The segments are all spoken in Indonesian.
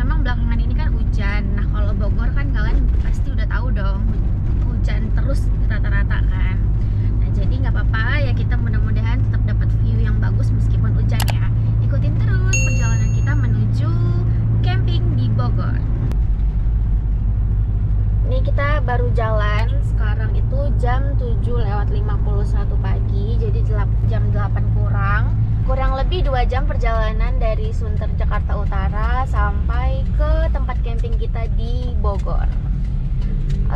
memang belakangan ini kan hujan. Nah kalau Bogor kan kalian pasti udah tahu dong, hujan terus rata-rata kan. Nah jadi nggak apa-apa ya, kita mudah-mudahan tetap dapat view yang bagus meskipun hujan ya. Ikutin terus perjalanan kita menuju camping di Bogor. Ini kita baru jalan, sekarang itu jam 7:51 pagi, jadi jam 8 kurang lebih 2 jam perjalanan dari Sunter Jakarta Utara sampai ke tempat camping kita di Bogor.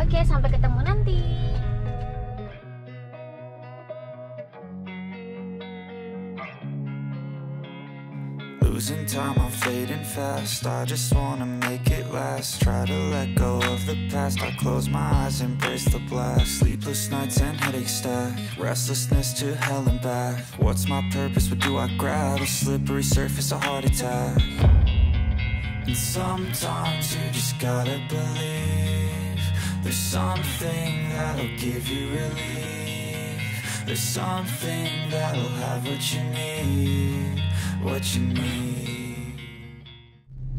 Oke, sampai ketemu nanti. Losing time, I'm fading fast. I just wanna make it last. Try to let go of the past. I close my eyes, embrace the blast. Sleepless nights and headaches stack. Restlessness to hell and back. What's my purpose? What do I grab? A slippery surface, a heart attack. And sometimes you just gotta believe there's something that'll give you relief. There's something that'll have what you need.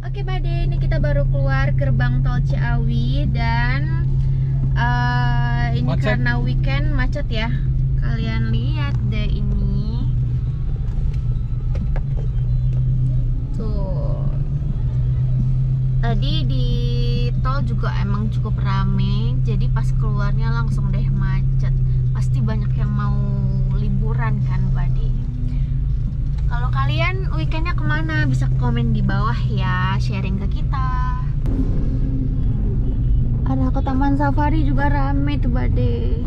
Oke Bade, ini kita baru keluar gerbang tol Ciawi dan ini macet. Karena weekend macet ya. Kalian lihat deh ini. Tuh. Tadi di tol juga emang cukup rame, jadi pas keluarnya langsung deh macet. Pasti banyak yang mau liburan kan Bade. Kalau kalian weekendnya kemana? Bisa komen di bawah ya, sharing ke kita. Ada ke taman safari juga rame tuh Bade.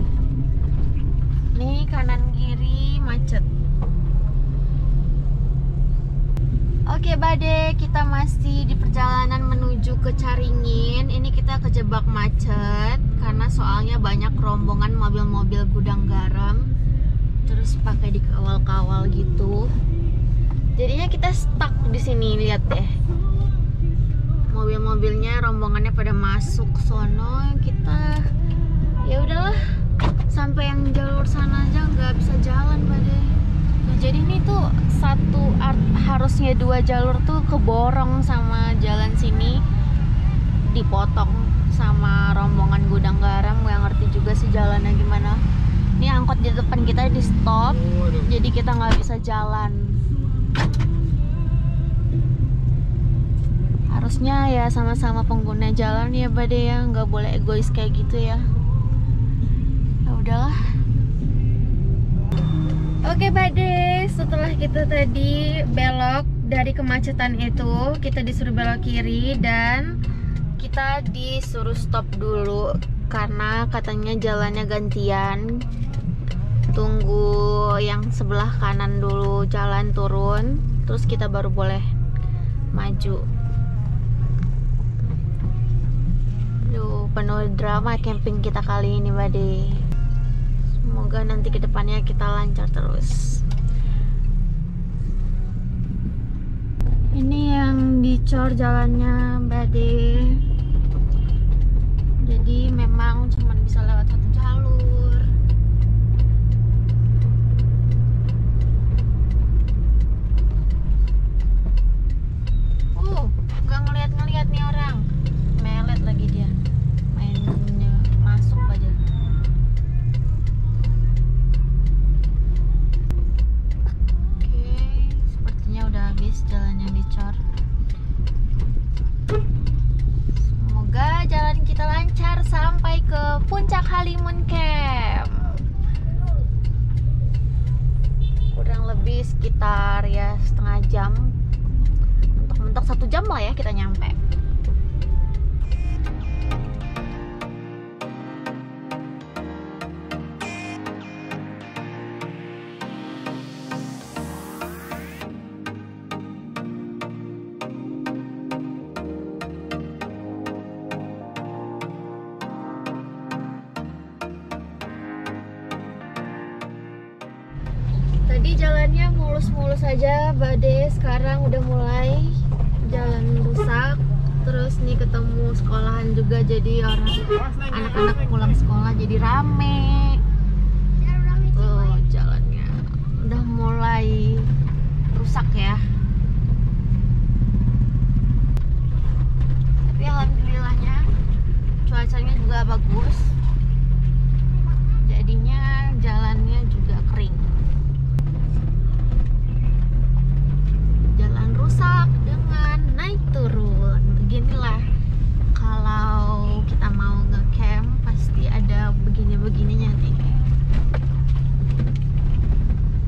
Nih kanan kiri macet. Oke Bade, kita masih di perjalanan menuju ke Caringin. Ini kita kejebak macet karena soalnya banyak rombongan mobil-mobil gudang garam. Terus pakai dikawal-kawal gitu. Jadinya kita stuck di sini, lihat deh. Mobil-mobilnya rombongannya pada masuk sono, kita ya udahlah sampai yang jalur sana aja nggak bisa jalan Bade. Nah, jadi ini tuh harusnya 2 jalur tuh keborong sama jalan sini, dipotong sama rombongan gudang garam. Yang ngerti juga sih jalannya gimana. Ini angkot di depan kita di stop, jadi kita nggak bisa jalan. Harusnya ya sama-sama pengguna jalan ya Bade ya, nggak boleh egois kayak gitu ya. Ya udahlah. Oke Bade, setelah kita tadi belok dari kemacetan itu, kita disuruh belok kiri dan kita disuruh stop dulu karena katanya jalannya gantian. Tunggu yang sebelah kanan dulu jalan turun, terus kita baru boleh maju. Duh, penuh drama camping kita kali ini Bade. Semoga nanti kedepannya kita lancar terus. Ini yang dicor jalannya Bade. Jadi memang cuma bisa lewat 1 jalur. Gak ngeliat nih orang, melet lagi dia, mainnya masuk aja. Oke, sepertinya udah habis jalan yang dicor. Semoga jalan kita lancar sampai ke puncak Halimun Camp. Kurang lebih sekitar ya setengah jam. Mentok 1 jam lah ya kita nyampe. Tadi jalannya mulus-mulus aja Bade, sekarang udah mulai jalan rusak. Terus nih ketemu sekolahan juga, jadi anak-anak pulang sekolah jadi rame. Tuh jalannya udah mulai rusak ya. nggak bagus, jadinya jalannya juga kering. Jalan rusak dengan naik turun. Beginilah kalau kita mau nge-camp, pasti ada begini-begininya nih.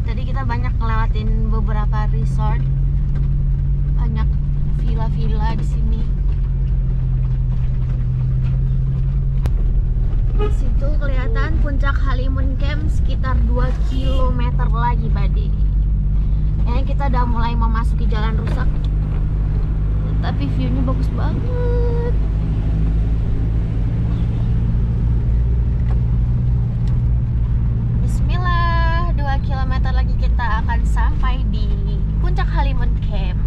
Tadi kita banyak ngelewatin beberapa resort, banyak villa-villa di sini. Di situ kelihatan puncak Halimun Camp sekitar 2 km lagi, Bade. Kayaknya kita udah mulai memasuki jalan rusak, tapi view-nya bagus banget. Bismillah, 2 km lagi kita akan sampai di puncak Halimun Camp.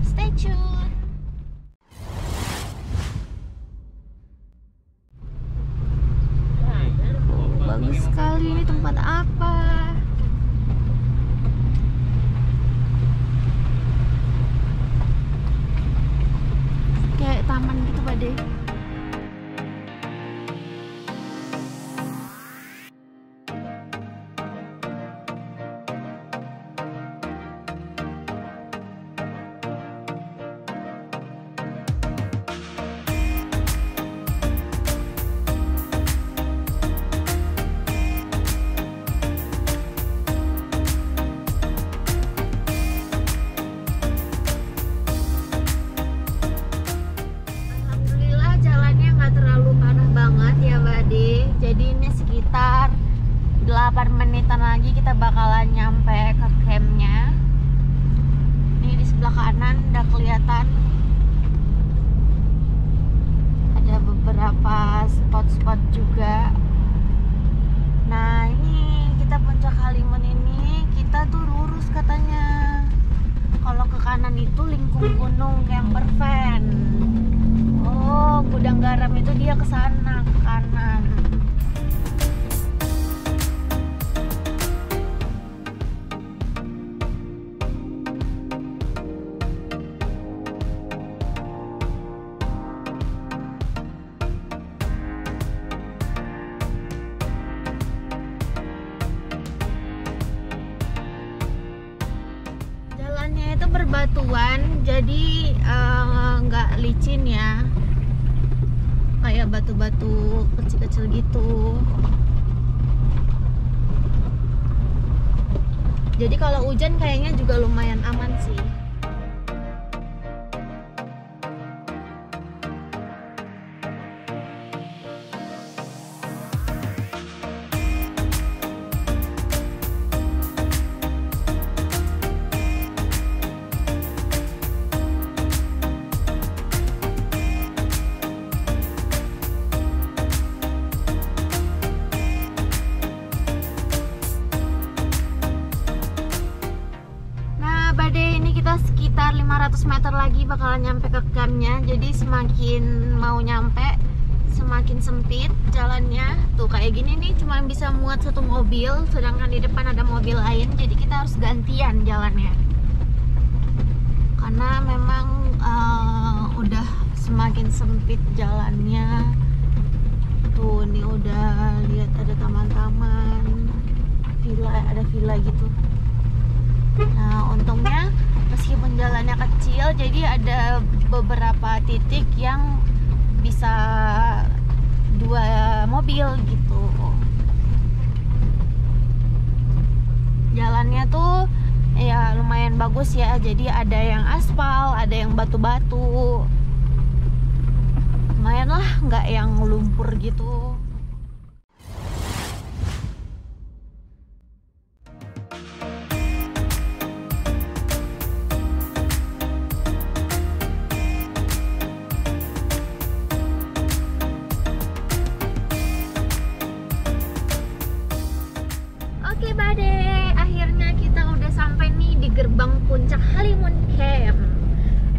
Stay tune. Bagus sekali, ini tempat apa? Kayak taman gitu, Bade. Jadi ini sekitar 8 menitan lagi kita bakalan nyampe ke campnya. Ini di sebelah kanan udah kelihatan ada beberapa spot-spot juga. Nah ini kita puncak Halimun ini, kita tuh lurus katanya. Kalau ke kanan itu lingkung gunung Campervan. Oh, gudang garam itu dia ke sana, ke kanan. Jalannya itu berbatuan, jadi nggak licin ya, kayak batu-batu kecil-kecil gitu. Jadi kalau hujan kayaknya juga lumayan aman sih. Sekitar 500 meter lagi bakalan nyampe ke campnya. Jadi semakin mau nyampe semakin sempit jalannya. Tuh kayak gini nih cuma bisa muat satu mobil, sedangkan di depan ada mobil lain. Jadi kita harus gantian jalannya, karena memang udah semakin sempit jalannya. Tuh ini udah lihat ada taman-taman, villa, ada villa gitu. Nah untungnya meskipun jalannya kecil, jadi ada beberapa titik yang bisa 2 mobil gitu. Jalannya tuh ya lumayan bagus ya, jadi ada yang aspal, ada yang batu-batu. Lumayan lah, nggak yang lumpur gitu. Oke Bade, akhirnya kita udah sampai nih di gerbang puncak Halimun Camp.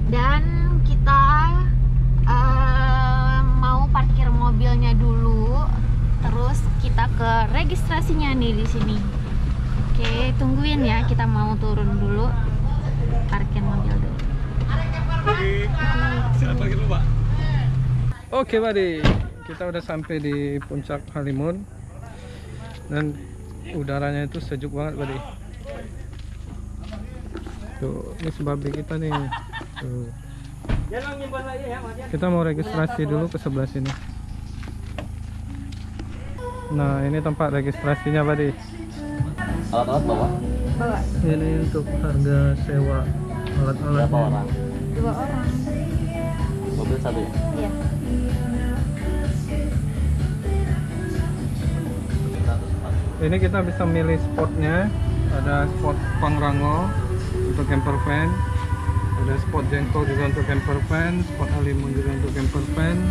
Dan kita mau parkir mobilnya dulu, terus kita ke registrasinya nih di sini. Oke, tungguin ya, kita mau turun dulu, parkir mobil dulu. Silakan parkir dulu, Pak. Oke, Bade. Kita udah sampai di puncak Halimun dan udaranya itu sejuk banget tadi. Tuh, ini sebabi kita nih. Tuh. Kita mau registrasi dulu ke sebelah sini. Nah, ini tempat registrasinya, Badi. Alat-alat bawa? Bawa Ini untuk harga sewa alat-alat. Berapa orang? 2 orang. Mobil satu ya? Iya. Ini kita bisa milih spotnya. Ada spot Pangrango untuk camper van, ada spot Jengkol juga untuk camper van, spot Halimun juga untuk camper van,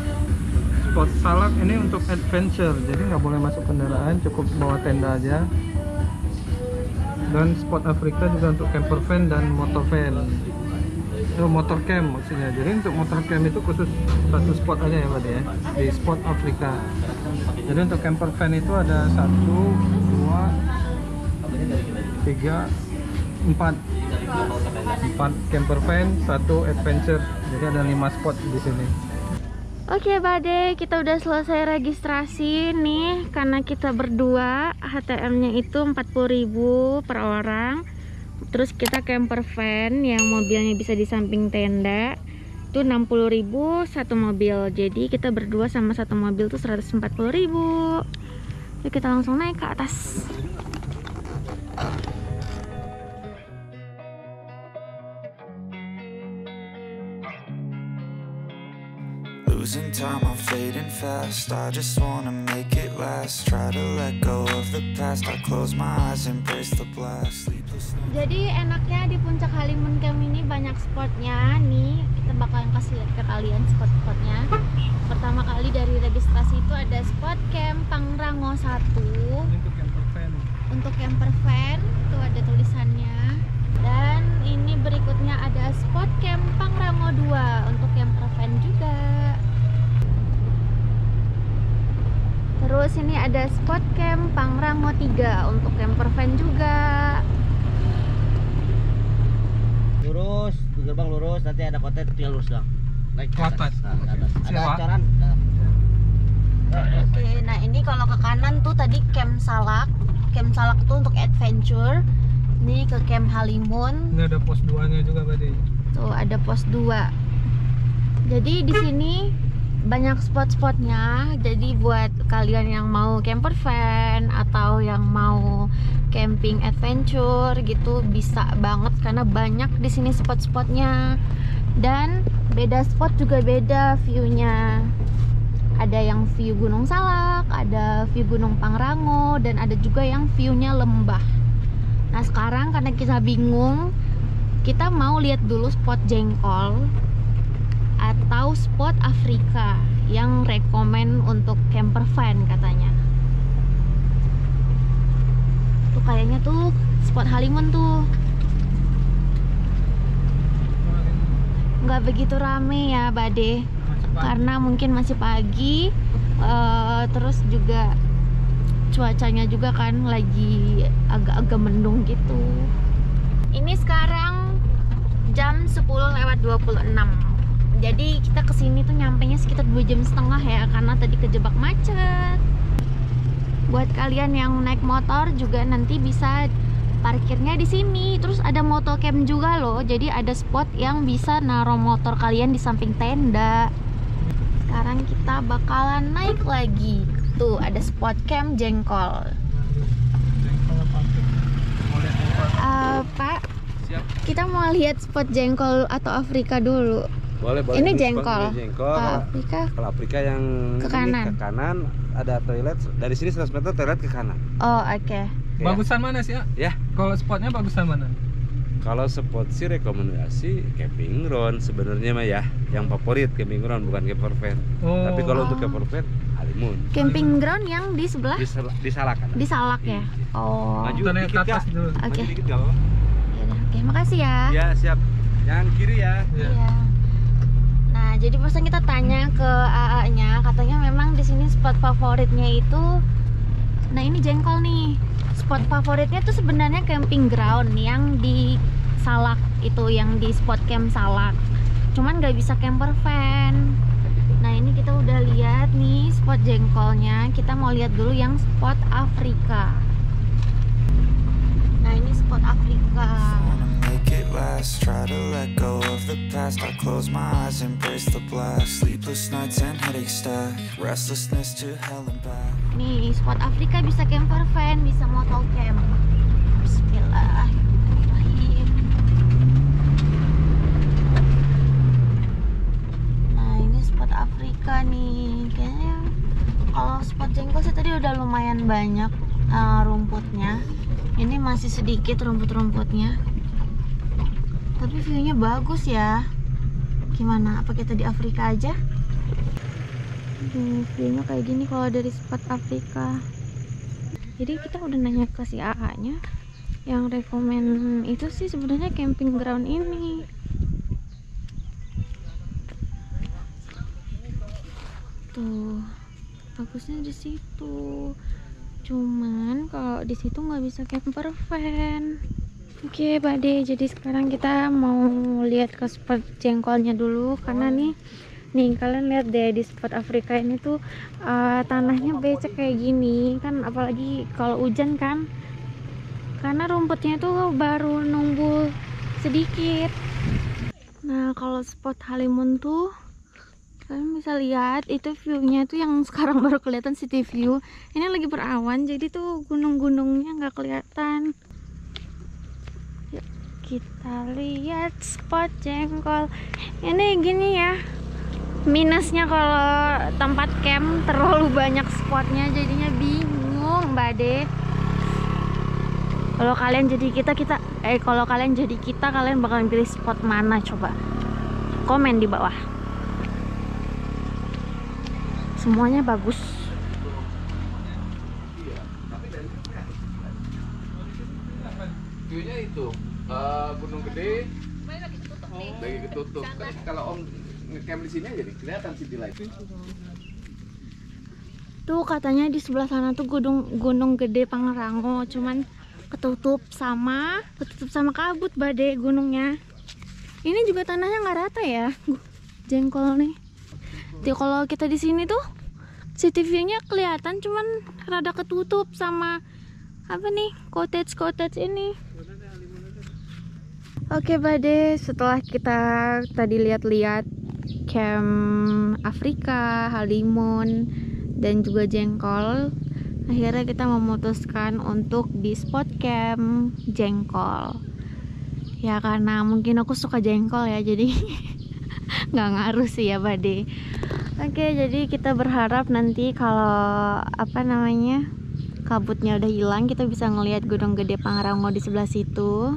spot Salak ini untuk adventure, jadi nggak boleh masuk kendaraan, cukup bawa tenda aja. Dan spot Afrika juga untuk camper van dan motor van, motor camp maksudnya. Jadi untuk motor camp itu khusus satu spot aja ya Pak ya, di spot Afrika. Jadi untuk camper van itu ada 1, 2, 3, 4 camper van, 1 adventure. Jadi ada 5 spot di sini. Oke Bade, kita udah selesai registrasi nih. Karena kita berdua, HTM-nya itu 40.000 per orang. Terus kita camper van yang mobilnya bisa di samping tenda itu 60.000 satu mobil. Jadi kita berdua sama satu mobil tuh 140.000. Yuk kita langsung naik ke atas. Losing time, I'm fading fast. I just wanna make it last. Try to let go of the past. I close my eyes, embrace the blast. Jadi enaknya di puncak Halimun Camp ini banyak spotnya. Nih kita bakalan kasih lihat ke kalian spot-spotnya. Pertama kali dari registrasi itu ada spot camp Pangrango 1. Untuk camper van. Untuk camper van tuh ada tulisannya. Dan ini berikutnya ada spot camp Pangrango 2 untuk camper van juga. Terus ini ada spot camp Pangrango 3 untuk camper van juga. Lurus, di gerbang lurus, nanti ada konten tinggal lurus dong. Naik ke atas. Nah, ke atas. Ada Sewa. coran. Oke, nah ini kalau ke kanan tuh tadi camp Salak. Camp Salak itu untuk adventure. Ini ke camp Halimun. Ini ada pos 2-nya juga Badi. Tuh ada pos 2. Jadi di sini banyak spot-spotnya. Jadi buat kalian yang mau camper van atau yang mau camping adventure gitu bisa banget karena banyak di sini spot-spotnya. Dan beda spot juga beda view-nya. Ada yang view Gunung Salak, ada view Gunung Pangrango, dan ada juga yang view-nya lembah. Nah sekarang karena kita bingung, kita mau lihat dulu spot Jengkol atau spot Afrika yang rekomen untuk camper van katanya. Tuh kayaknya tuh spot Halimun tuh nggak begitu rame ya Bade, karena mungkin masih pagi. Terus juga cuacanya juga kan lagi agak-agak mendung gitu. Ini sekarang jam 10:26. Jadi kita kesini tuh nyampenya sekitar 2,5 jam ya, karena tadi kejebak macet. Buat kalian yang naik motor juga nanti bisa parkirnya di sini. Terus ada motocamp juga loh. Jadi ada spot yang bisa naruh motor kalian di samping tenda. Sekarang kita bakalan naik lagi. Tuh ada spot camp Jengkol. Pak, Siap. kita mau lihat spot Jengkol atau Afrika dulu. Boleh, boleh. Ini spot Jengkol. Jengkol. Kalau Afrika Kalau Afrika yang Ke ini, kanan. ke kanan ada toilet. Dari sini 100 meter toilet ke kanan. oh oke. Bagusan mana sih ya? Ya. Kalau spotnya bagusan mana? Kalau spot sih rekomendasi camping ground sebenarnya mah ya. Yang favorit camping ground bukan camper van. Oh. Tapi kalau untuk camper van Halimun. Camping ground yang di sebelah Di Salak kan. di Salak ya. Oh. Maju Kita naik dikit ke atas Kak. dulu. Oke. Maju dikit gak apa-apa. Yaudah, oke, makasih ya. Ya, siap. Yang kiri ya. Iya. Iya. Nah, jadi pas kita tanya ke AA-nya, katanya memang di sini spot favoritnya itu, nah ini Jengkol nih. Spot favoritnya tuh sebenarnya camping ground yang di Salak itu, yang di spot camp Salak. Cuman nggak bisa camper van. Nah ini kita udah lihat nih spot jengkolnya, kita mau lihat dulu yang spot Afrika. Nah, ini spot Afrika. Make it last, try to let go of the past. I close my eyes, embrace the blast. Sleepless nights and headaches stack, restlessness to hell and back. Nih, spot Afrika bisa camper van, bisa motor camp. Bismillahirrahmanirrahim. Nah, ini spot Afrika nih. Kayaknya kalau spot jengkol sih tadi udah lumayan banyak rumputnya. Ini masih sedikit rumput-rumputnya. Tapi view-nya bagus ya. Gimana? Apa kita di Afrika aja? View-nya kayak gini kalau dari spot Afrika. Jadi kita udah nanya ke si AA-nya. Yang rekomen itu sih sebenarnya camping ground ini. Tuh, bagusnya di situ. Cuman kalau di situ nggak bisa camper van. Oke, Bade. Jadi sekarang kita mau lihat ke spot jengkolnya dulu karena nih kalian lihat deh di spot Afrika ini tuh tanahnya becek kayak gini kan, apalagi kalau hujan kan. Karena rumputnya tuh baru numbuh sedikit. Nah, kalau spot Halimun tuh kalian bisa lihat itu view-nya tuh yang sekarang baru kelihatan city view. Ini lagi berawan jadi tuh gunung-gunungnya nggak kelihatan. Yuk kita lihat spot jengkol. Ini gini ya, minusnya kalau tempat camp terlalu banyak spotnya jadinya bingung, Bade. Kalau kalian jadi kita kalian bakalan pilih spot mana coba? Komen di bawah. Semuanya bagus. View-nya itu Gunung Gede lagi ketutup. Kan kalau Om ngecamp di sini aja nih kelihatan city light. Tuh katanya di sebelah sana tuh Gunung Gede Pangrango, cuman ketutup sama kabut, Bade, gunungnya. Ini juga tanahnya nggak rata ya, jengkol nih. Kalau kita di sini tuh city view-nya kelihatan, cuman rada ketutup sama apa nih, cottage ini. Oke, Bade, setelah kita tadi lihat-lihat camp Afrika, Halimun, dan juga jengkol, akhirnya kita memutuskan untuk di spot camp jengkol. Ya karena mungkin aku suka jengkol ya, jadi nggak ngaruh sih ya, Bade. Oke, jadi kita berharap nanti kalau kabutnya udah hilang, kita bisa ngelihat Gunung Gede Pangrango di sebelah situ.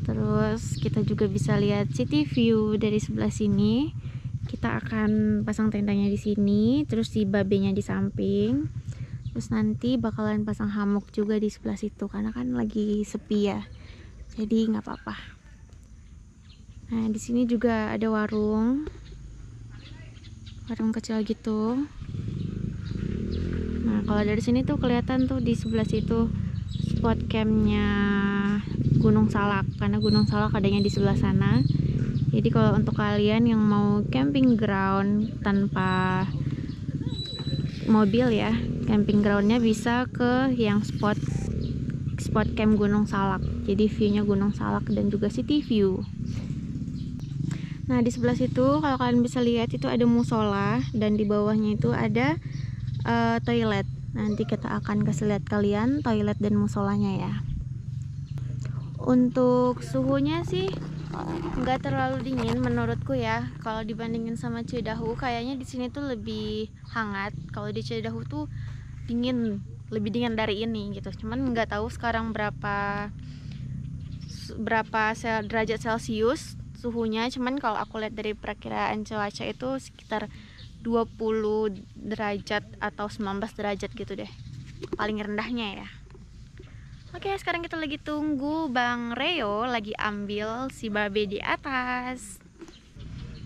Terus kita juga bisa lihat city view dari sebelah sini. Kita akan pasang tendanya di sini, terus si babenya di samping. Terus nanti bakalan pasang hammock juga di sebelah situ karena kan lagi sepi ya. Jadi nggak apa-apa. Nah, di sini juga ada warung kecil gitu. Nah, kalau dari sini tuh kelihatan tuh di sebelah situ spot campnya Gunung Salak, karena Gunung Salak adanya di sebelah sana. Jadi kalau untuk kalian yang mau camping ground tanpa mobil ya, camping groundnya bisa ke yang spot camp Gunung Salak. Jadi viewnya Gunung Salak dan juga city view. Nah, di sebelah situ kalau kalian bisa lihat itu ada musola dan di bawahnya itu ada toilet. Nanti kita akan kasih lihat kalian toilet dan musolanya ya. Untuk suhunya sih nggak terlalu dingin menurutku ya. Kalau dibandingin sama Cidahu, kayaknya di sini tuh lebih hangat. Kalau di Cidahu tuh dingin, lebih dingin dari ini gitu. Cuman nggak tahu sekarang berapa derajat Celcius suhunya. Cuman kalau aku lihat dari perakiraan cuaca itu sekitar 20 derajat atau 19 derajat gitu deh, paling rendahnya ya. Oke, sekarang kita lagi tunggu Bang Reo lagi ambil si babe di atas.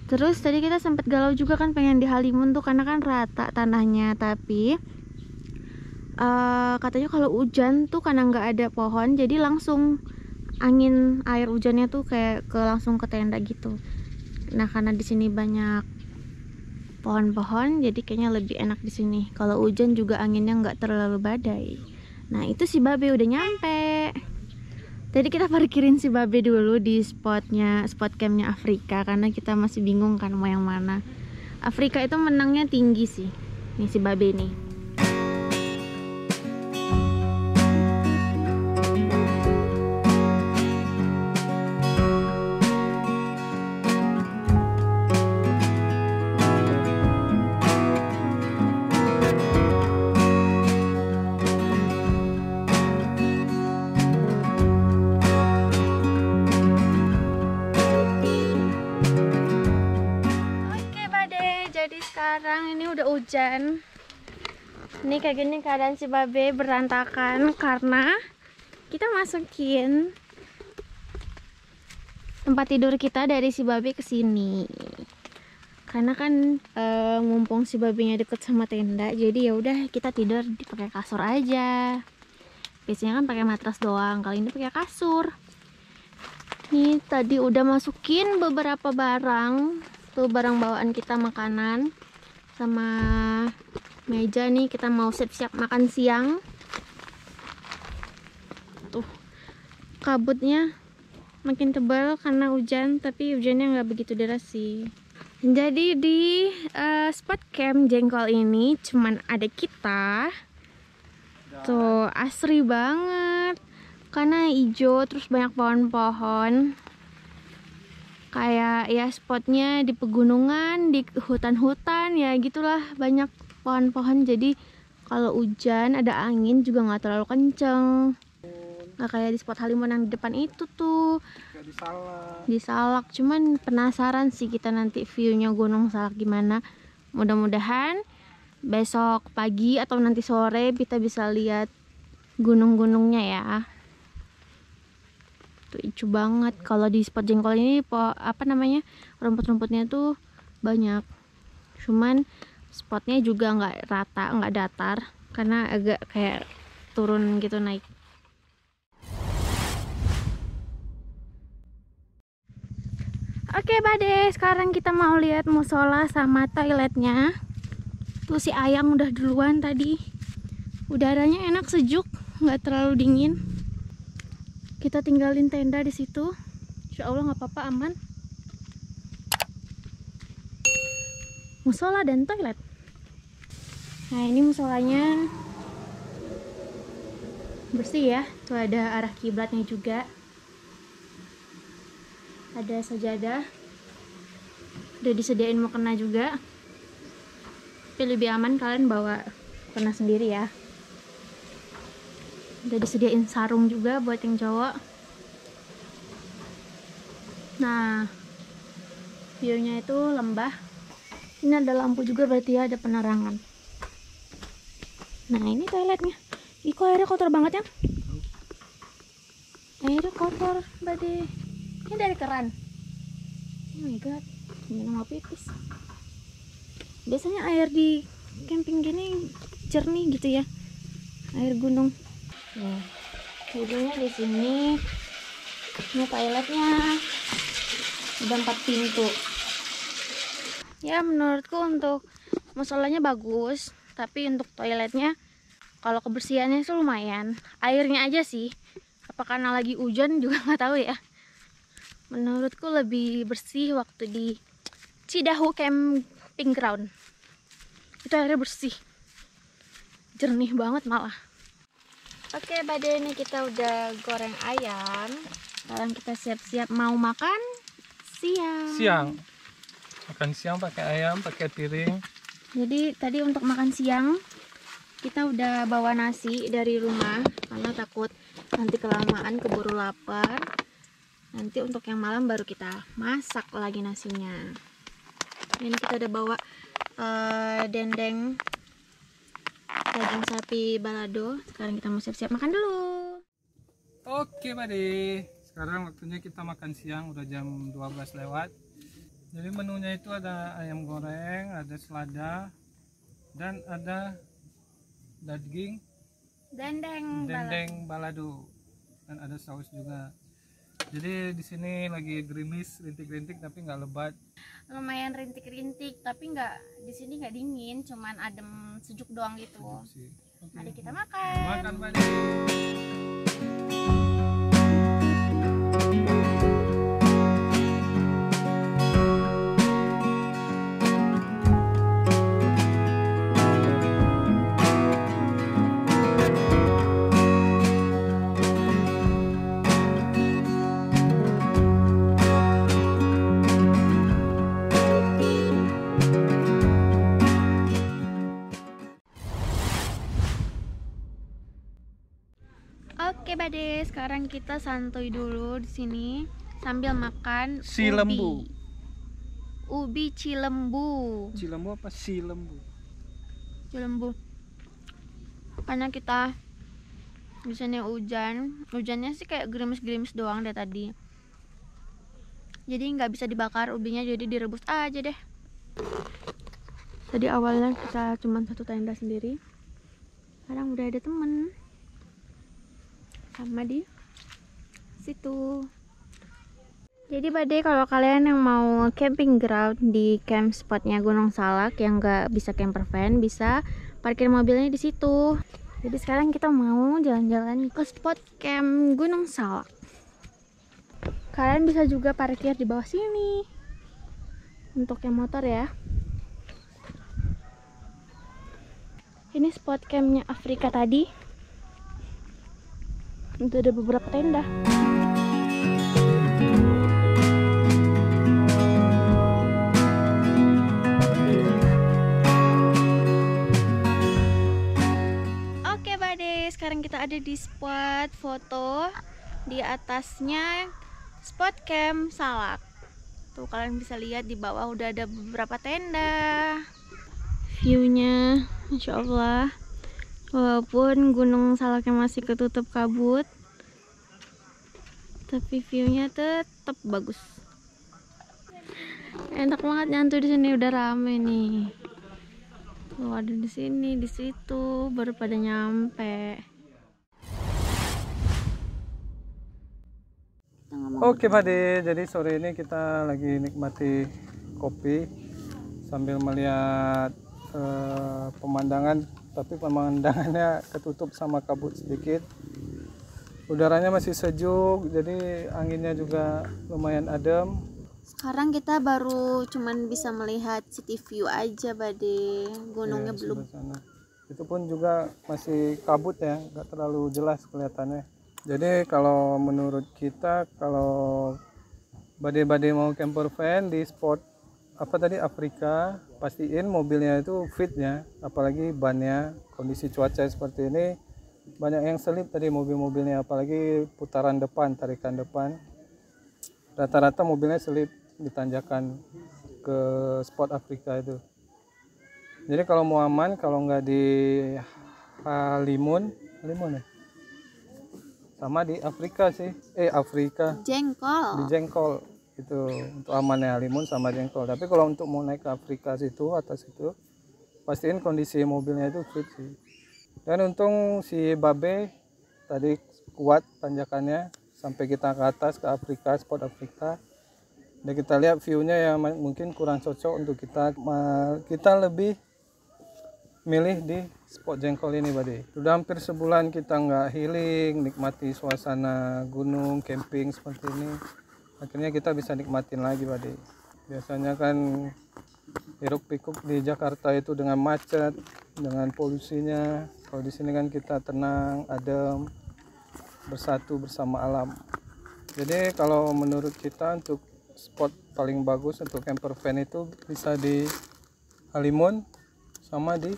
Terus tadi kita sempat galau juga kan pengen di Halimun tuh karena kan rata tanahnya, tapi katanya kalau hujan tuh karena nggak ada pohon jadi langsung angin air hujannya tuh kayak langsung ke tenda gitu. Nah, karena di sini banyak pohon-pohon, jadi kayaknya lebih enak di sini. Kalau hujan juga anginnya nggak terlalu badai. Nah itu si Babe udah nyampe. Jadi kita parkirin si Babe dulu di spot campnya Afrika, karena kita masih bingung kan mau yang mana. Afrika itu menangnya tinggi sih. Nih si Babe nih. Jadi sekarang ini udah hujan. Ini kayak gini keadaan si Babe, berantakan karena kita masukin tempat tidur kita dari si Babe ke sini. Karena kan mumpung si Babenya deket sama tenda, jadi ya udah kita tidur pakai kasur aja. Biasanya kan pakai matras doang, kali ini pakai kasur. Nih tadi udah masukin beberapa barang. Tuh barang bawaan kita, makanan sama meja. Nih kita mau siap-siap makan siang. Tuh kabutnya makin tebal karena hujan, tapi hujannya nggak begitu deras sih. Jadi di spot camp Jengkol ini cuman ada kita. Tuh asri banget karena hijau, terus banyak pohon-pohon. Kayak ya spotnya di pegunungan, di hutan-hutan, ya gitulah, banyak pohon-pohon. Jadi kalau hujan ada angin juga nggak terlalu kenceng, nggak kayak di spot Halimun yang di depan itu tuh di Salak. Cuman penasaran sih kita nanti viewnya Gunung Salak gimana. Mudah-mudahan besok pagi atau nanti sore kita bisa lihat gunung-gunungnya ya. Hijau banget. Kalau di spot Jengkol ini rumput-rumputnya tuh banyak, cuman spotnya juga nggak rata, nggak datar karena agak kayak turun gitu naik. Oke Bade, sekarang kita mau lihat musola sama toiletnya. Tuh si Ayang udah duluan tadi. Udaranya enak, sejuk, nggak terlalu dingin. Kita tinggalin tenda di situ. Insya Allah nggak apa-apa, aman. Musola dan toilet. Nah ini musolanya bersih ya. Tuh ada arah kiblatnya juga. Ada sajadah. Udah disediain mukena juga. Tapi lebih aman kalian bawa mukena sendiri ya. Udah disediain sarung juga buat yang cowok. Nah viewnya itu lembah. Ini ada lampu juga, berarti ya ada penerangan. Nah ini toiletnya. Ih kok airnya kotor banget ya. Airnya kotor Bade. Ini dari keran. Oh my god, gimana mau pipis. Biasanya air di camping gini jernih gitu ya, air gunung. Nah, wudhunya di sini. Ini toiletnya. Ada 4 pintu. Ya menurutku untuk musolanya bagus, tapi untuk toiletnya kalau kebersihannya sih lumayan. Airnya aja sih, apa karena lagi hujan juga nggak tahu ya. Menurutku lebih bersih waktu di Cidahu Camping Ground. Itu airnya bersih, jernih banget malah. Oke Bade, ini kita udah goreng ayam. Sekarang kita siap-siap mau makan siang. Makan siang pakai ayam, pakai piring. Jadi tadi untuk makan siang kita udah bawa nasi dari rumah karena takut nanti kelamaan keburu lapar. Nanti untuk yang malam baru kita masak lagi nasinya. Ini kita udah bawa dendeng daging sapi balado. Sekarang kita mau siap-siap makan dulu. Oke Bade, sekarang waktunya kita makan siang. Udah jam 12 lewat. Jadi menunya itu ada ayam goreng, ada selada, dan ada daging dendeng balado, dan ada saus juga. Jadi di sini lagi gerimis, rintik-rintik tapi nggak lebat. Lumayan rintik-rintik, tapi nggak, di sini nggak dingin, cuman adem sejuk doang gitu. Sih. Oke. Mari kita makan. Makan banyak. Oke Bade, sekarang kita santuy dulu di sini sambil makan Cilembu. Ubi cilembu. Cilembu apa silembu? Cilembu. Karena kita di sini hujannya sih kayak gerimis-gerimis doang deh tadi. Jadi nggak bisa dibakar ubinya, jadi direbus aja deh. Tadi awalnya kita cuma satu tenda sendiri. Sekarang udah ada temen sama di situ. Jadi Bade, kalau kalian yang mau camping ground di camp spotnya Gunung Salak yang nggak bisa camper van, bisa parkir mobilnya di situ. Jadi sekarang kita mau jalan-jalan ke spot camp Gunung Salak. Kalian bisa juga parkir di bawah sini untuk yang motor ya. Ini spot campnya Afrika tadi. Itu ada beberapa tenda. Oke Bade, sekarang kita ada di spot foto. Di atasnya spot camp Salak. Tuh kalian bisa lihat di bawah udah ada beberapa tenda. View-nya Masya Allah. Walaupun Gunung Salaknya masih ketutup kabut, tapi view-nya tetap bagus. Enak banget nyantu di sini, udah rame nih. Tuh ada di sini, di situ, baru pada nyampe. Oke Bade, jadi sore ini kita lagi nikmati kopi sambil melihat pemandangan, tapi pemandangannya ketutup sama kabut sedikit. Udaranya masih sejuk, jadi anginnya juga lumayan adem. Sekarang kita baru cuman bisa melihat city view aja Bade, gunungnya Ya, belum. sebelah sana. Itu pun juga masih kabut ya, nggak terlalu jelas kelihatannya. Jadi kalau menurut kita, kalau Bade-Bade mau camper van di spot apa tadi Afrika, pastiin mobilnya itu fit ya, apalagi bannya. Kondisi cuaca seperti ini banyak yang selip tadi mobil-mobilnya, apalagi putaran depan, tarikan depan, rata-rata mobilnya selip di tanjakan ke spot Afrika itu. Jadi kalau mau aman, kalau nggak di Halimun ya, sama di Afrika sih, Afrika Jengkol. di Jengkol itu untuk amannya Halimun sama Jengkol. Tapi kalau untuk mau naik ke Afrika situ, atas itu, pastiin kondisi mobilnya itu fit sih. Dan untung si Babe tadi kuat tanjakannya sampai kita ke atas ke Afrika, spot Afrika. Dan kita lihat view-nya yang mungkin kurang cocok untuk kita. Kita lebih milih di spot Jengkol ini Bade. Sudah hampir sebulan kita nggak healing, nikmati suasana gunung, camping seperti ini. Akhirnya kita bisa nikmatin lagi Bade. Biasanya kan hiruk pikuk di Jakarta itu dengan macet, dengan polusinya. Kalau di sini kan kita tenang, adem, bersatu bersama alam. Jadi kalau menurut kita untuk spot paling bagus untuk camper van itu bisa di Halimun sama di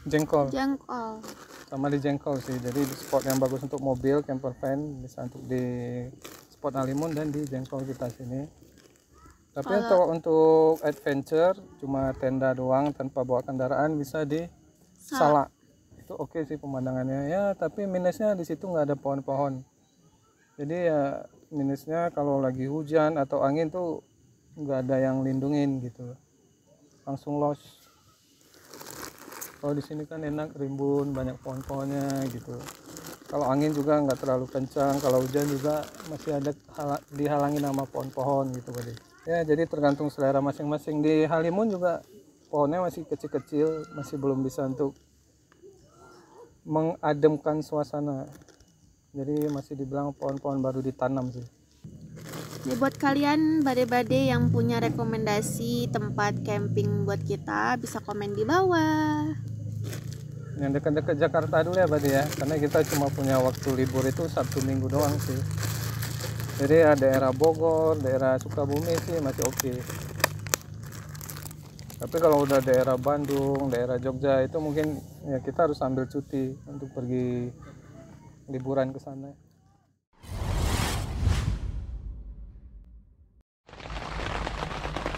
Jengkol. Sama di Jengkol sih. Jadi spot yang bagus untuk mobil camper van bisa untuk di spot Halimun dan di Jengkol kita sini. Tapi untuk adventure cuma tenda doang tanpa bawa kendaraan bisa di Salak. Itu oke sih pemandangannya ya, tapi minusnya di situ nggak ada pohon-pohon. Jadi ya minusnya kalau lagi hujan atau angin tuh nggak ada yang lindungin gitu, langsung lost. Kalau di sini kan enak, rimbun, banyak pohon-pohonnya gitu. Kalau angin juga nggak terlalu kencang, kalau hujan juga masih ada dihalangi sama pohon-pohon gitu Bade. Ya jadi tergantung selera masing-masing. Di Halimun juga pohonnya masih kecil-kecil, masih belum bisa untuk mengademkan suasana. Jadi masih dibilang pohon-pohon baru ditanam sih. Jadi buat kalian bade-bade yang punya rekomendasi tempat camping buat kita, bisa komen di bawah. Yang dekat-dekat Jakarta dulu ya Bade ya, karena kita cuma punya waktu libur itu Sabtu Minggu doang sih. Jadi ya daerah Bogor, daerah Sukabumi sih masih oke. Tapi kalau udah daerah Bandung, daerah Jogja itu mungkin ya kita harus ambil cuti untuk pergi liburan ke sana.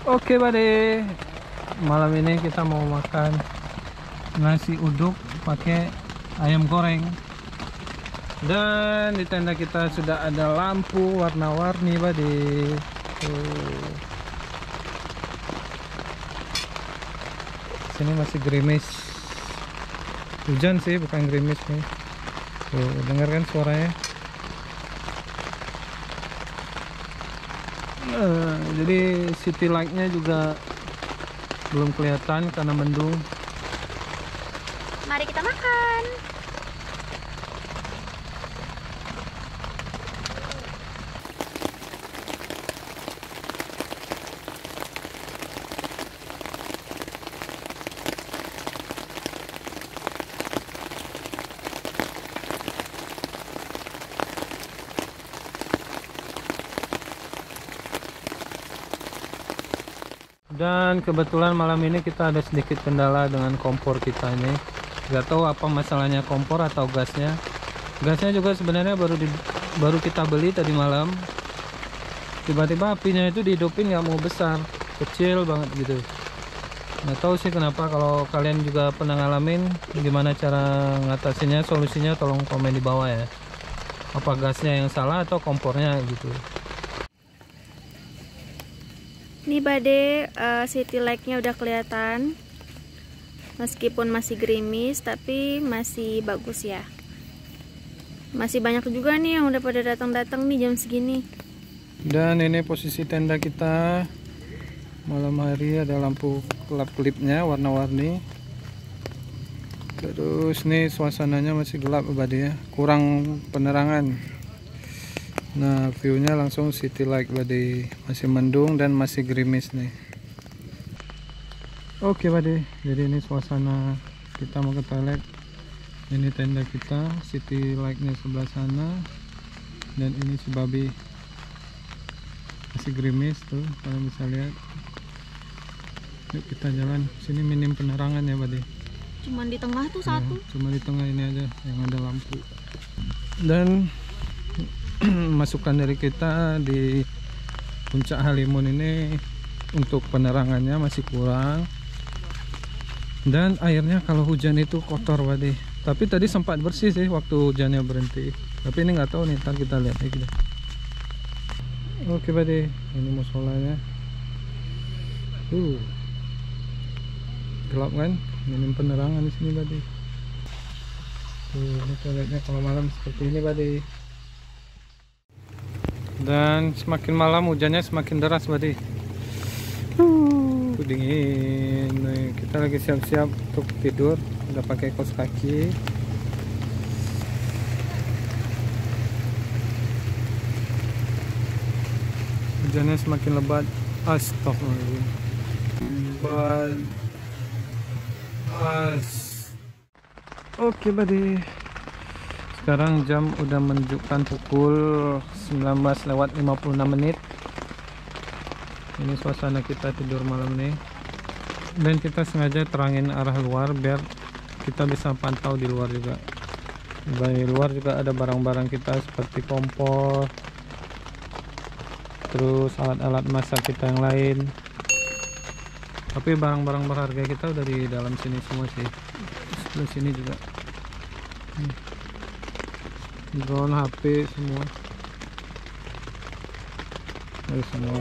Oke Bade, malam ini kita mau makan nasi uduk pakai ayam goreng. Dan di tenda kita sudah ada lampu warna-warni Bade. Sini masih gerimis. Hujan sih, bukan gerimis nih. Tuh, dengar kan suaranya? Jadi city light-nya juga belum kelihatan karena mendung. Mari kita makan. Dan kebetulan malam ini kita ada sedikit kendala dengan kompor kita ini. Gak tahu apa masalahnya kompor atau gasnya. Gasnya juga sebenarnya baru kita beli tadi malam. Tiba-tiba apinya itu dihidupin nggak mau besar, kecil banget gitu. Nggak tahu sih kenapa. Kalau kalian juga pernah ngalamin, gimana cara ngatasinnya, solusinya tolong komen di bawah ya. Apa gasnya yang salah atau kompornya gitu. Nih Bade, city light-nya udah kelihatan. Meskipun masih gerimis, tapi masih bagus ya. Masih banyak juga nih yang udah pada datang-datang nih jam segini. Dan ini posisi tenda kita. Malam hari ada lampu kelap-kelipnya warna-warni. Terus nih suasananya masih gelap Bade ya, kurang penerangan. Nah, view-nya langsung city light Bade, masih mendung dan masih gerimis nih. Oke Bade, jadi ini suasana kita mau ke toilet. Ini tenda kita, city light-nya sebelah sana. Dan ini si babi masih gerimis tuh, kalian bisa lihat. Yuk kita jalan. Sini minim penerangan ya Bade. Cuman di tengah tuh satu. Ya, cuma di tengah ini aja yang ada lampu. Dan masukan dari kita di puncak Halimun ini untuk penerangannya masih kurang. Dan airnya kalau hujan itu kotor Bade. Tapi tadi sempat bersih sih waktu hujannya berhenti. Tapi ini nggak tahu nih, ntar kita lihat lagi deh. Oke Bade, ini musolanya. Gelap kan? Minim penerangan di sini Bade. Ini toiletnya kalau malam seperti ini Bade. Dan semakin malam hujannya semakin deras Bade. Dingin. Nih, kita lagi siap-siap untuk tidur. Udah pakai kaos kaki. Hujannya semakin lebat. Astagfirullah. Oke Bade. Sekarang jam udah menunjukkan pukul 19:56. Ini suasana kita tidur malam nih. Dan kita sengaja terangin arah luar biar kita bisa pantau di luar juga. Di luar juga ada barang-barang kita seperti kompor, terus alat-alat masak kita yang lain. Tapi barang-barang berharga kita udah di dalam sini semua sih. Sebelah sini juga. Drone, HP semua. Dari semua.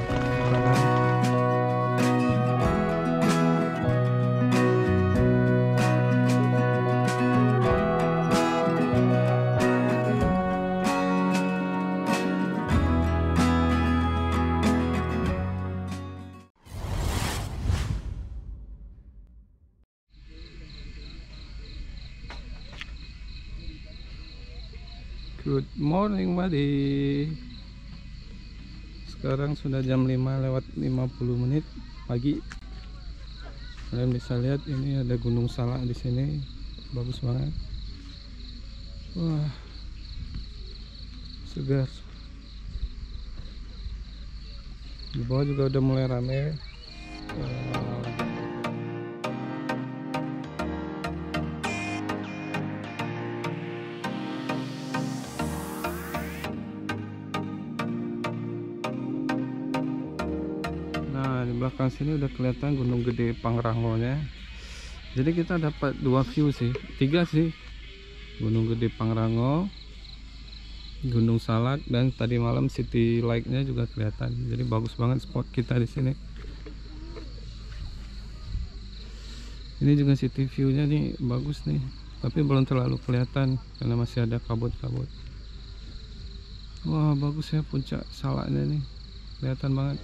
Good morning buddy. Sekarang sudah jam 5:50 pagi. Kalian bisa lihat ini ada Gunung Salak di sini. Bagus banget. Wah. Segar. Di bawah juga udah mulai rame. Nah, di belakang sini udah kelihatan Gunung Gede Pangrangonya. Jadi kita dapat 2 view sih, 3 sih. Gunung Gede Pangrango, Gunung Salak, dan tadi malam City Light-nya juga kelihatan. Jadi bagus banget spot kita di sini. Ini juga city view-nya nih bagus nih, tapi belum terlalu kelihatan karena masih ada kabut-kabut. Wah, bagus ya puncak Salaknya nih, kelihatan banget.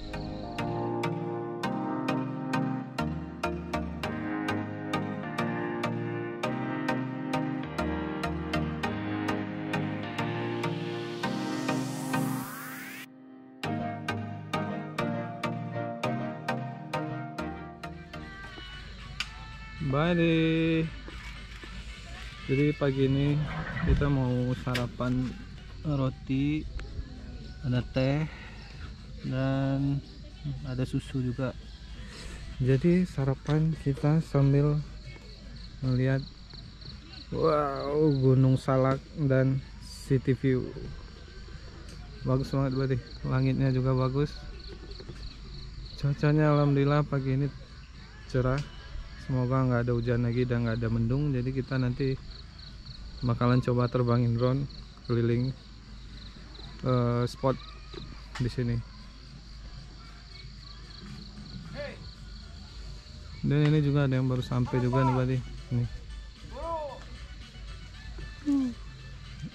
Bye. Jadi pagi ini kita mau sarapan roti, ada teh, dan ada susu juga. Jadi sarapan kita sambil melihat wow Gunung Salak dan city view. Bagus banget berarti, langitnya juga bagus. Cuacanya alhamdulillah pagi ini cerah. Semoga nggak ada hujan lagi dan nggak ada mendung. Jadi kita nanti bakalan coba terbangin drone keliling spot di sini. Dan ini juga ada yang baru sampai juga nih buddy. Nih.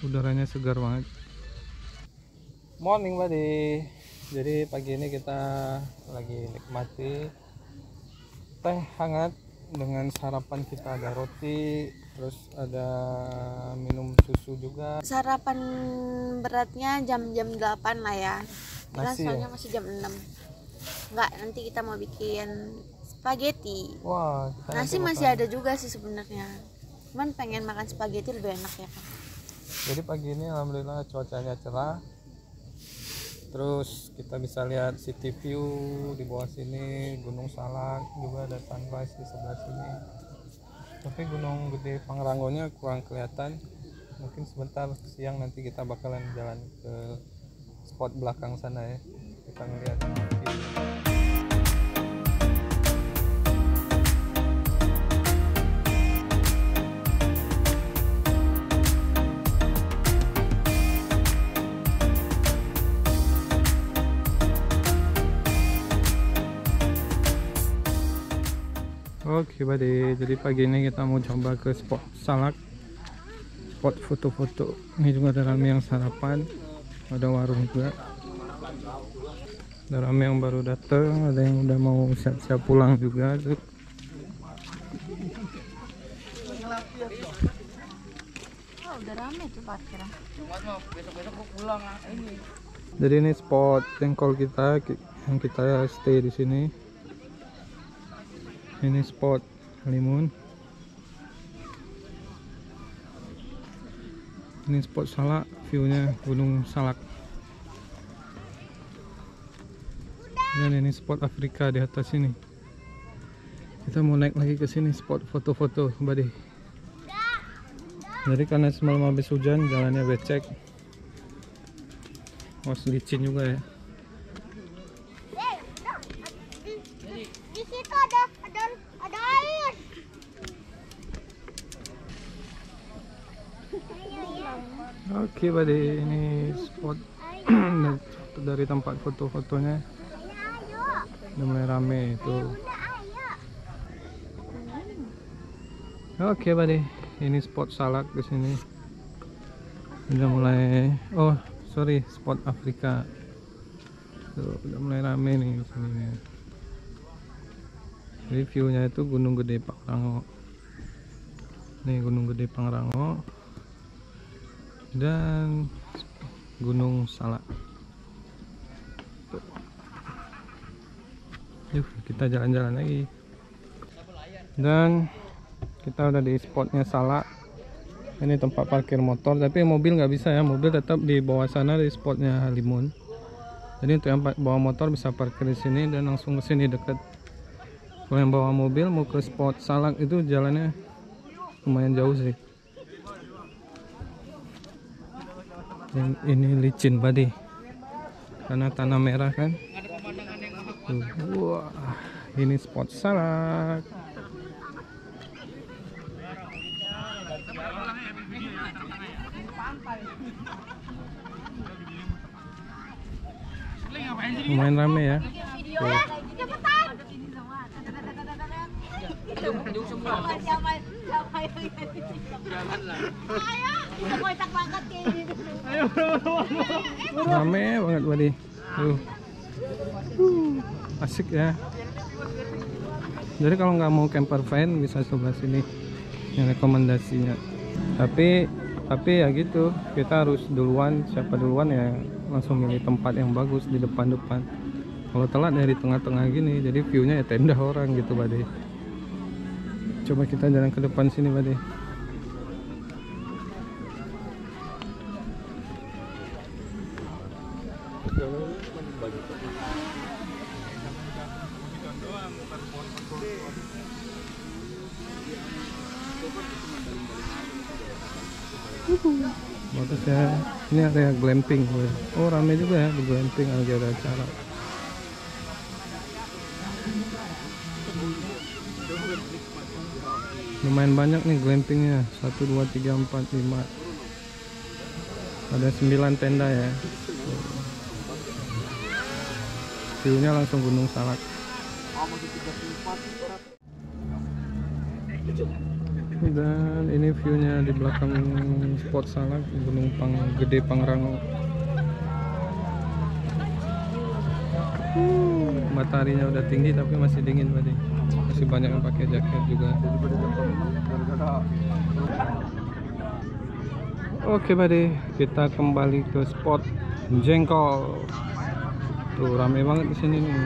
Udaranya segar banget. Morning buddy. Jadi pagi ini kita lagi nikmati teh hangat dengan sarapan. Kita ada roti, terus ada minum susu juga. Sarapan beratnya jam 8 lah ya. Nasi Soalnya ya? masih jam 6. Enggak, nanti kita mau bikin spaghetti. Wah, kita Nasi nanti masih makan. ada juga sih sebenarnya. Cuman pengen makan spaghetti lebih enak ya kan. Jadi pagi ini alhamdulillah cuacanya cerah. Terus kita bisa lihat city view di bawah sini, Gunung Salak, juga ada sunrise di sebelah sini. Tapi Gunung Gede Pangrangonya kurang kelihatan. Mungkin sebentar siang nanti kita bakalan jalan ke spot belakang sana ya. Kita ngeliat view. Oke buddy, jadi pagi ini kita mau coba ke spot Salak, spot foto-foto. Ini juga ada rame yang sarapan, ada warung juga, ada rame yang baru datang, ada yang udah mau siap-siap pulang juga. Oh, udah rame tuh parkiran. Jadi ini spot jengkol kita yang kita stay di sini. Ini spot Halimun. Ini spot Salak, viewnya Gunung Salak. Dan ini spot Afrika di atas sini. Kita mau naik lagi ke sini spot foto-foto buddy. Jadi karena semalam habis hujan jalannya becek. Was licin juga ya. Di situ ada air. Oke buddy, ini spot dari tempat foto-fotonya. Udah mulai rame itu. Oke buddy, ini spot Salak di sini. Udah mulai, oh sorry, spot Afrika. Tuh, udah mulai rame nih di sini nih. Jadi view-nya itu Gunung Gede Pangrango. Nih Gunung Gede Pangrango. Dan Gunung Salak. Tuh. Yuk kita jalan-jalan lagi. Dan kita udah di spotnya Salak. Ini tempat parkir motor, tapi mobil nggak bisa ya, mobil tetap di bawah sana di spotnya Halimun. Jadi untuk yang bawa motor bisa parkir di sini dan langsung ke sini deket. Kalau yang bawa mobil mau ke spot Salak itu jalannya lumayan jauh sih. Dan ini licin badi karena tanah merah kan. Tuh, wah, ini spot Salak. Lumayan rame ya. Tuh. Rame banget Badi. Tuh. Asik ya. Jadi kalau nggak mau camper van bisa coba sini yang rekomendasinya. Tapi ya gitu, kita harus duluan, siapa duluan ya langsung milih tempat yang bagus di depan-depan. Kalau telat dari tengah-tengah gini, jadi view-nya ya tenda orang gitu Bade. Coba kita jalan ke depan sini Bade. Bagus ya, ini area glamping. Oh rame juga ya di glamping, lagi ada acara. Lumayan banyak nih glampingnya, 1, 2, 3, 4, 5. Ada 9 tenda ya. View-nya langsung Gunung Salak. Dan ini view-nya di belakang spot Salak, Gunung Gede Pangrango. Mataharinya udah tinggi tapi masih dingin tadi. Masih banyak yang pakai jaket juga. Oke Bade, kita kembali ke spot Jengkol. Tuh rame banget di sini nih.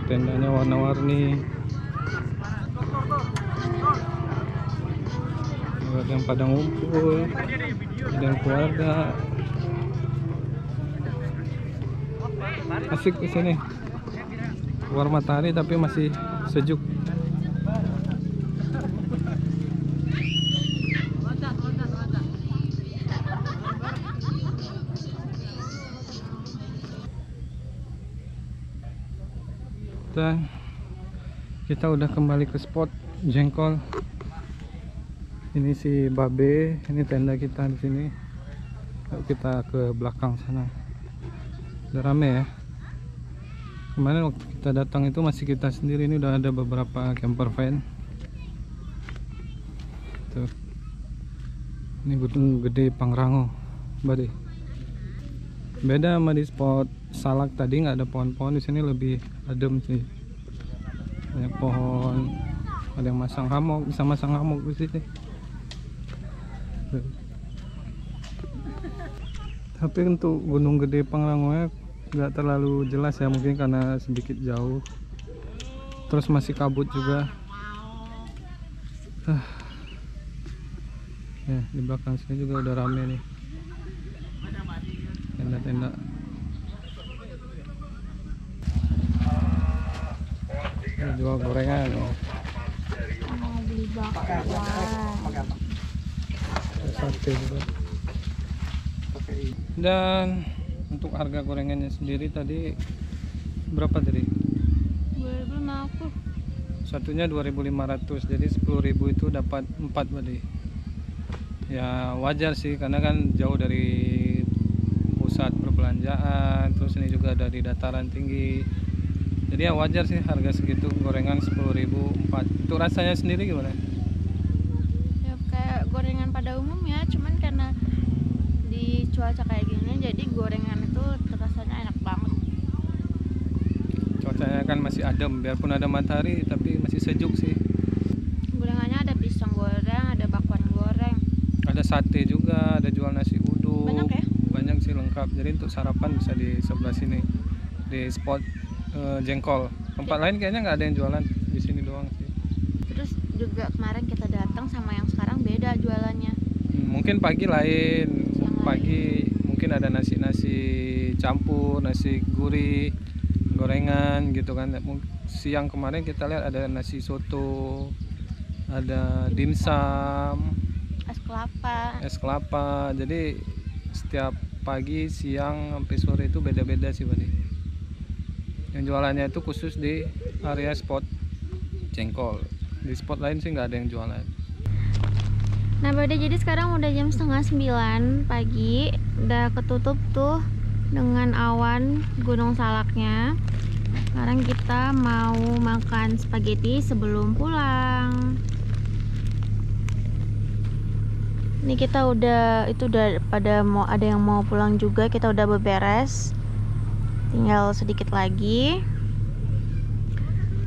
Tendanya warna-warni. Ada yang pada ngumpul, ada yang keluarga. Asik di sini. Keluar matahari tapi masih sejuk. Dan kita udah kembali ke spot Jengkol. Ini si Babe, ini tenda kita di sini. Yuk kita ke belakang sana. Udah rame ya. Kemarin waktu kita datang itu masih kita sendiri, ini udah ada beberapa camper van. Tuh. Ini Gunung Gede Pangrango, Bade. Beda sama di spot Salak tadi, nggak ada pohon-pohon, di sini lebih adem sih. Banyak pohon. Ada yang masang hammock, bisa masang hammock di sini. Tapi untuk Gunung Gede Pangrango nya nggak terlalu jelas ya, mungkin karena sedikit jauh, terus masih kabut juga. Ya, di belakang sini juga udah rame nih tenda-tenda. Ini jual gorengan. Mau beli bakwan. Sate juga. Dan untuk harga gorengannya sendiri tadi berapa tadi? 2.500. Satunya 2.500, jadi 10.000 itu dapat 4 tadi. Ya wajar sih karena kan jauh dari pusat perbelanjaan, terus ini juga dari dataran tinggi. Jadi ya wajar sih harga segitu, gorengan 10.000 4. Itu rasanya sendiri gimana? Ya kayak gorengan pada umumnya, cuman karena di cuaca kayak gini jadi gorengan itu rasanya enak banget. Cuacanya kan masih adem, biarpun ada matahari tapi masih sejuk sih. Gorengannya ada pisang goreng, ada bakwan goreng, Ada sate juga, ada jual nasi uduk. Banyak ya? Banyak sih, lengkap. Jadi untuk sarapan bisa di sebelah sini, di spot jengkol. Tempat lain kayaknya nggak ada yang jualan, di sini doang sih. Terus juga kemarin kita datang sama yang sekarang beda jualannya. Mungkin pagi lain, Siang pagi mungkin ada nasi campur, nasi gurih, gorengan gitu kan. Siang kemarin kita lihat ada nasi soto, ada dimsum, es kelapa. Jadi setiap pagi, siang, sampai sore itu beda-beda sih Bade. Yang jualannya itu khusus di area spot jengkol. Di spot lain sih nggak ada yang jualan. Nah Bade, jadi sekarang udah jam 8:30 pagi. Udah ketutup tuh dengan awan Gunung Salaknya. Sekarang kita mau makan spaghetti sebelum pulang. Ini kita udah pada mau ada yang mau pulang juga, kita udah beberes. Tinggal sedikit lagi.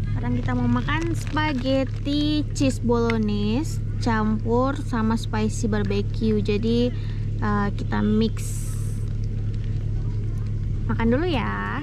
Sekarang kita mau makan spaghetti cheese bolognese campur sama spicy barbecue. Jadi kita mix. Makan dulu ya.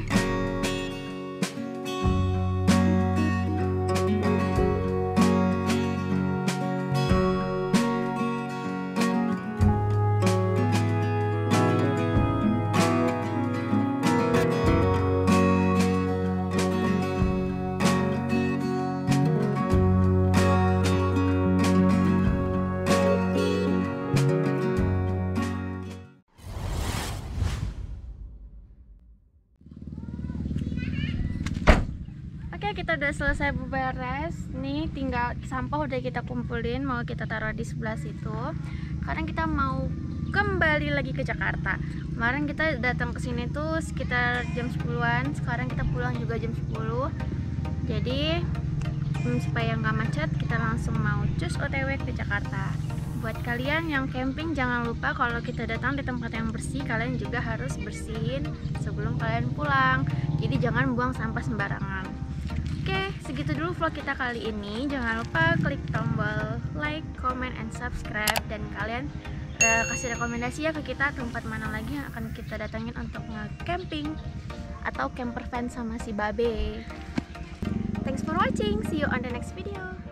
Oke, kita udah selesai beberes. Nih tinggal sampah udah kita kumpulin, mau kita taruh di sebelah situ. Sekarang kita mau kembali lagi ke Jakarta. Kemarin kita datang ke sini tuh sekitar jam 10-an. Sekarang kita pulang juga jam 10. Jadi supaya nggak macet, kita langsung mau cus OTW ke Jakarta. Buat kalian yang camping, jangan lupa kalau kita datang di tempat yang bersih, kalian juga harus bersihin sebelum kalian pulang. Jadi jangan buang sampah sembarangan. Oke, segitu dulu vlog kita kali ini. Jangan lupa klik tombol like, comment, and subscribe. Dan kalian kasih rekomendasi ya ke kita tempat mana lagi yang akan kita datangin untuk nge-camping atau camper van sama si Babe. Thanks for watching. See you on the next video.